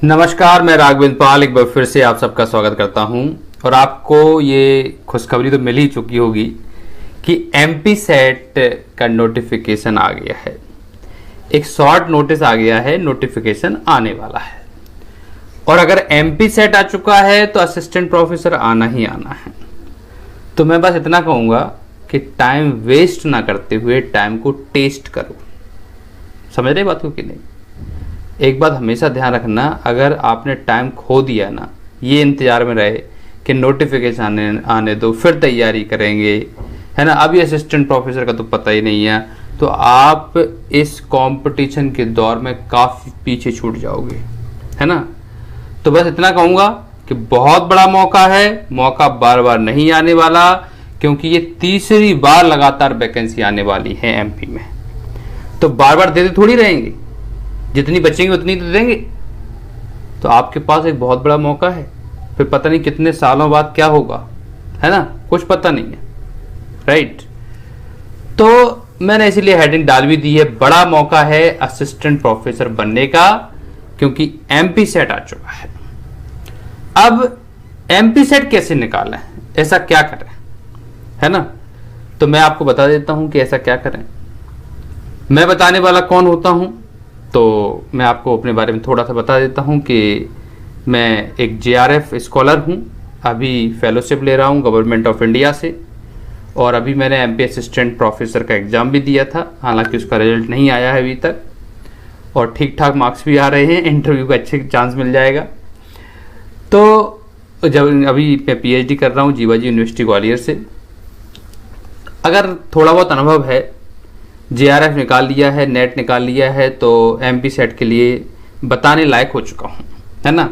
नमस्कार, मैं राघवेंद्र पाल एक बार फिर से आप सबका स्वागत करता हूं। और आपको ये खुशखबरी तो मिल ही चुकी होगी कि एमपी सेट का नोटिफिकेशन आ गया है। एक शॉर्ट नोटिस आ गया है, नोटिफिकेशन आने वाला है। और अगर एमपी सेट आ चुका है तो असिस्टेंट प्रोफेसर आना ही आना है। तो मैं बस इतना कहूँगा कि टाइम वेस्ट ना करते हुए टाइम को टेस्ट करो। समझ रहे बात को कि नहीं? एक बात हमेशा ध्यान रखना, अगर आपने टाइम खो दिया ना, ये इंतजार में रहे कि नोटिफिकेशन आने दो फिर तैयारी करेंगे, है ना, अभी असिस्टेंट प्रोफेसर का तो पता ही नहीं है, तो आप इस कंपटीशन के दौर में काफ़ी पीछे छूट जाओगे, है ना। तो बस इतना कहूँगा कि बहुत बड़ा मौका है, मौका बार बार नहीं आने वाला, क्योंकि ये तीसरी बार लगातार वैकेंसी आने वाली है एमपी में। तो बार बार देते थोड़ी रहेंगे, जितनी बचेंगे उतनी तो देंगे। तो आपके पास एक बहुत बड़ा मौका है, फिर पता नहीं कितने सालों बाद क्या होगा, है ना, कुछ पता नहीं है, राइट। तो मैंने इसीलिए हेडिंग डाल भी दी है, बड़ा मौका है असिस्टेंट प्रोफेसर बनने का, क्योंकि एमपी सेट आ चुका है। अब एमपी सेट कैसे निकालें, ऐसा क्या करें, है ना। तो मैं आपको बता देता हूं कि ऐसा क्या करें। मैं बताने वाला कौन होता हूं, तो मैं आपको अपने बारे में थोड़ा सा बता देता हूं कि मैं एक जेआरएफ स्कॉलर हूं, अभी फेलोशिप ले रहा हूं गवर्नमेंट ऑफ इंडिया से। और अभी मैंने एमपी असिस्टेंट प्रोफेसर का एग्ज़ाम भी दिया था, हालांकि उसका रिजल्ट नहीं आया है अभी तक, और ठीक ठाक मार्क्स भी आ रहे हैं, इंटरव्यू का अच्छे चांस मिल जाएगा। तो जब अभी मैं पीएचडी कर रहा हूँ जीवाजी यूनिवर्सिटी ग्वालियर से। अगर थोड़ा बहुत अनुभव है, जेआरएफ निकाल लिया है, नेट निकाल लिया है, तो एमपी सेट के लिए बताने लायक हो चुका हूं, है ना।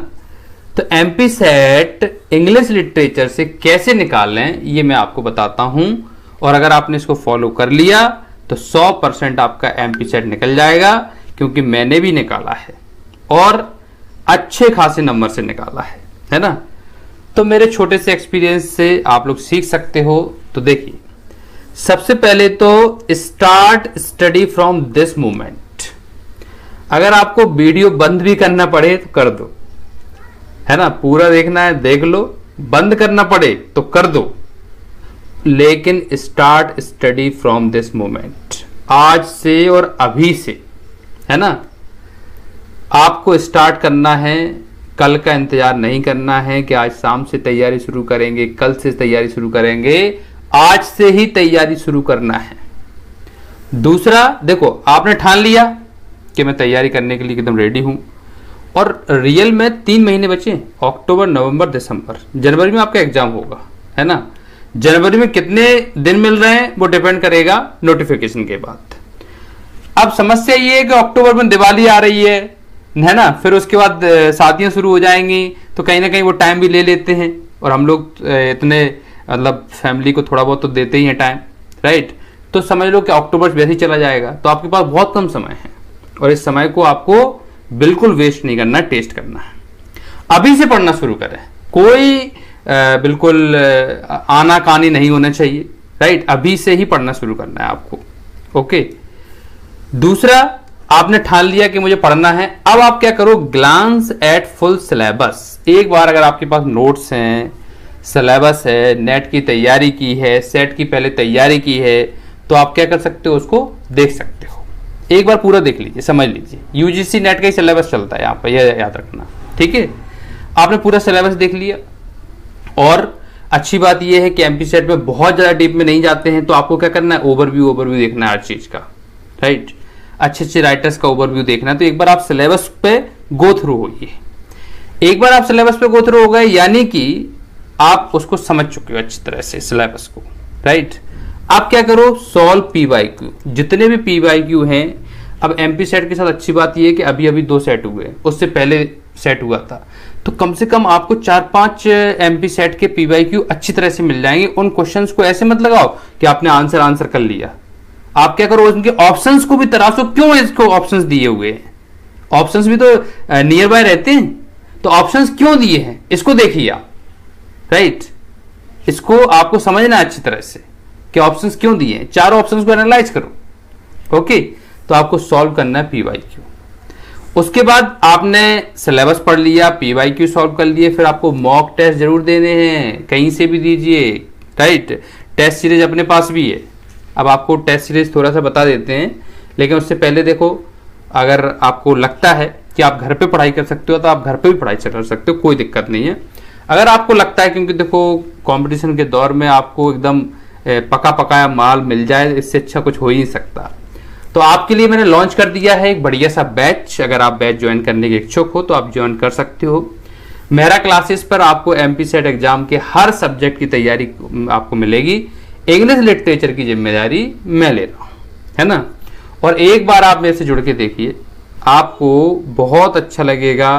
तो एमपी सेट इंग्लिश लिटरेचर से कैसे निकालें ये मैं आपको बताता हूं। और अगर आपने इसको फॉलो कर लिया तो 100% आपका एमपी सेट निकल जाएगा, क्योंकि मैंने भी निकाला है और अच्छे खासे नंबर से निकाला है ना। तो मेरे छोटे से एक्सपीरियंस से आप लोग सीख सकते हो। तो देखिए, सबसे पहले तो start study from this moment. अगर आपको वीडियो बंद भी करना पड़े तो कर दो, है ना, पूरा देखना है देख लो, बंद करना पड़े तो कर दो, लेकिन start study from this moment, आज से और अभी से, है ना। आपको स्टार्ट करना है, कल का इंतजार नहीं करना है कि आज शाम से तैयारी शुरू करेंगे, कल से तैयारी शुरू करेंगे, आज से ही तैयारी शुरू करना है। दूसरा, देखो आपने ठान लिया कि मैं तैयारी करने के लिए एकदम रेडी हूं, और रियल में 3 महीने बचे, अक्टूबर, नवंबर, दिसंबर, जनवरी में आपका एग्जाम होगा, है ना। जनवरी में कितने दिन मिल रहे हैं वो डिपेंड करेगा नोटिफिकेशन के बाद। अब समस्या ये है कि अक्टूबर में दिवाली आ रही है ना, फिर उसके बाद शादियां शुरू हो जाएंगी, तो कहीं ना कहीं वो टाइम भी ले लेते हैं, और हम लोग इतने मतलब फैमिली को थोड़ा बहुत तो देते ही हैं टाइम, राइट। तो समझ लो कि अक्टूबर वैसे ही चला जाएगा, तो आपके पास बहुत कम समय है, और इस समय को आपको बिल्कुल वेस्ट नहीं करना, टेस्ट करना है। अभी से पढ़ना शुरू करें, कोई बिल्कुल आनाकानी नहीं होना चाहिए, राइट। अभी से ही पढ़ना शुरू करना है आपको, ओके। दूसरा, आपने ठान लिया कि मुझे पढ़ना है, अब आप क्या करो, ग्लांस एट फुल सिलेबस। एक बार अगर आपके पास नोट्स हैं, सिलेबस है, नेट की तैयारी की है, सेट की पहले तैयारी की है, तो आप क्या कर सकते हो, उसको देख सकते हो। एक बार पूरा देख लीजिए, समझ लीजिए। यूजीसी नेट का ही सिलेबस चलता है यहाँ पर, यह याद रखना, ठीक है। आपने पूरा सिलेबस देख लिया, और अच्छी बात यह है कि एमपी सेट में बहुत ज्यादा डीप में नहीं जाते हैं, तो आपको क्या करना है, ओवरव्यू देखना है हर चीज का, राइट। अच्छे अच्छे राइटर्स का ओवरव्यू देखना है। तो एक बार आप सिलेबस पे गो थ्रू होइए। एक बार आप सिलेबस पे गो थ्रू हो गए, यानी कि आप उसको समझ चुके हो अच्छी तरह से सिलेबस को, राइट। आप क्या करो, सॉल्व पीवाईक्यू, जितने भी पीवाईक्यू हैं। अब एमपी सेट के साथ अच्छी बात यह है कि अभी अभी 2 सेट हुए, उससे पहले सेट हुआ था, तो कम से कम आपको 4-5 एमपी सेट के पीवाईक्यू अच्छी तरह से मिल जाएंगे। उन क्वेश्चंस को ऐसे मत लगाओ कि आपने आंसर कर लिया। आप क्या करो, उनके ऑप्शंस को भी तराशो, क्यों इसको ऑप्शंस दिए हुए हैं, ऑप्शंस भी तो नियर बाय रहते हैं, तो ऑप्शंस क्यों दिए हैं इसको देखिए आप, राइट। इसको आपको समझना अच्छी तरह से कि ऑप्शंस क्यों दिए हैं, 4 ऑप्शंस को एनालाइज करो, ओके। तो आपको सॉल्व करना है पीवाईक्यू। उसके बाद आपने सिलेबस पढ़ लिया, पीवाईक्यू सॉल्व कर लिए, फिर आपको मॉक टेस्ट जरूर देने हैं, कहीं से भी दीजिए, राइट। टेस्ट सीरीज अपने पास भी है। अब आपको टेस्ट सीरीज थोड़ा सा बता देते हैं, लेकिन उससे पहले देखो, अगर आपको लगता है कि आप घर पे पढ़ाई कर सकते हो तो आप घर पे भी पढ़ाई कर सकते हो, कोई दिक्कत नहीं है। अगर आपको लगता है, क्योंकि देखो कंपटीशन के दौर में आपको एकदम पका पकाया माल मिल जाए, इससे अच्छा कुछ हो ही नहीं सकता। तो आपके लिए मैंने लॉन्च कर दिया है एक बढ़िया सा बैच। अगर आप बैच ज्वाइन करने के इच्छुक हो तो आप ज्वाइन कर सकते हो। मेरा क्लासेस पर आपको एमपी सेट एग्जाम के हर सब्जेक्ट की तैयारी आपको मिलेगी। इंग्लिश लिटरेचर की जिम्मेदारी मैं ले रहा हूं, है ना। और एक बार आप मेरे से जुड़ के देखिए, आपको बहुत अच्छा लगेगा,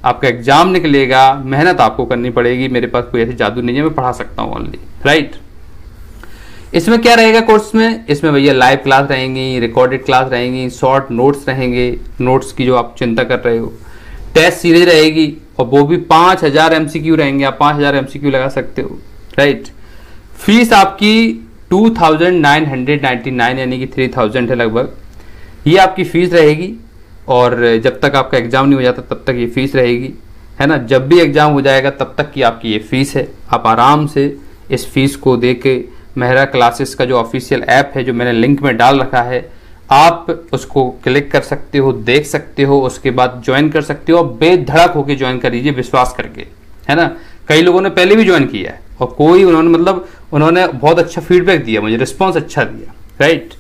आपका एग्जाम निकलेगा। मेहनत आपको करनी पड़ेगी, मेरे पास कोई ऐसी जादू नहीं है, मैं पढ़ा सकता हूँ ओनली, राइट। इसमें क्या रहेगा कोर्स में? इसमें भैया लाइव क्लास रहेंगी, रिकॉर्डेड क्लास रहेंगी, शॉर्ट नोट्स रहेंगे, नोट्स की जो आप चिंता कर रहे हो, टेस्ट सीरीज रहेगी, और वो भी 5000 एमसीक्यू रहेंगे। आप 5000 एमसीक्यू लगा सकते हो, राइट। फीस आपकी 2999 यानी कि 3000 है लगभग, ये आपकी फीस रहेगी। और जब तक आपका एग्जाम नहीं हो जाता तब तक ये फीस रहेगी, है ना। जब भी एग्जाम हो जाएगा तब तक की आपकी ये फीस है। आप आराम से इस फीस को दे के मेहरा क्लासेस का जो ऑफिशियल ऐप है, जो मैंने लिंक में डाल रखा है, आप उसको क्लिक कर सकते हो, देख सकते हो, उसके बाद ज्वाइन कर सकते हो। बेधड़क होकर ज्वाइन कर लीजिए, विश्वास करके, है ना। कई लोगों ने पहले भी ज्वाइन किया है और उन्होंने बहुत अच्छा फीडबैक दिया, मुझे रिस्पॉन्स अच्छा दिया, राइट।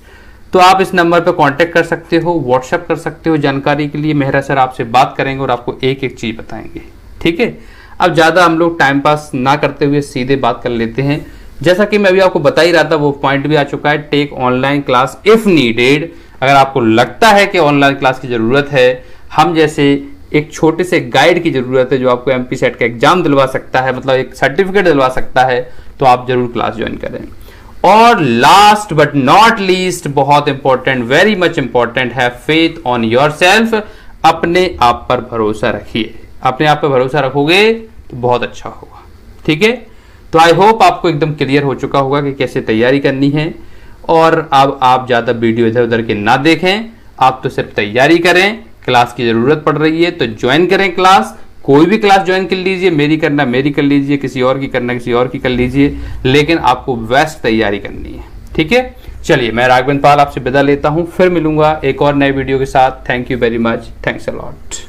तो आप इस नंबर पर कांटेक्ट कर सकते हो, व्हाट्सएप कर सकते हो जानकारी के लिए। मेहरा सर आपसे बात करेंगे और आपको एक एक चीज बताएंगे, ठीक है। अब ज्यादा हम लोग टाइम पास ना करते हुए सीधे बात कर लेते हैं। जैसा कि मैं अभी आपको बता ही रहा था, वो पॉइंट भी आ चुका है। Take online class if needed. अगर आपको लगता है कि ऑनलाइन क्लास की जरूरत है, हम जैसे एक छोटे से गाइड की जरूरत है जो आपको एमपी सेट का एग्जाम दिलवा सकता है, मतलब एक सर्टिफिकेट दिलवा सकता है, तो आप जरूर क्लास ज्वाइन करें। और लास्ट बट नॉट लीस्ट, बहुत इंपॉर्टेंट, वेरी मच इंपॉर्टेंट, है फेथ ऑन योरसेल्फ। अपने आप पर भरोसा रखिए। अपने आप पर भरोसा रखोगे तो बहुत अच्छा होगा, ठीक है। तो आई होप आपको एकदम क्लियर हो चुका होगा कि कैसे तैयारी करनी है। और अब आप ज्यादा वीडियो इधर उधर के ना देखें, आप तो सिर्फ तैयारी करें। क्लास की जरूरत पड़ रही है तो ज्वाइन करें क्लास, कोई भी क्लास ज्वाइन कर लीजिए। मेरी करना मेरी कर लीजिए, किसी और की करना किसी और की कर लीजिए, लेकिन आपको बेस्ट तैयारी करनी है, ठीक है। चलिए, मैं राघवेंद्र पाल आपसे विदा लेता हूं, फिर मिलूंगा एक और नए वीडियो के साथ। Thank you very much, thanks a lot.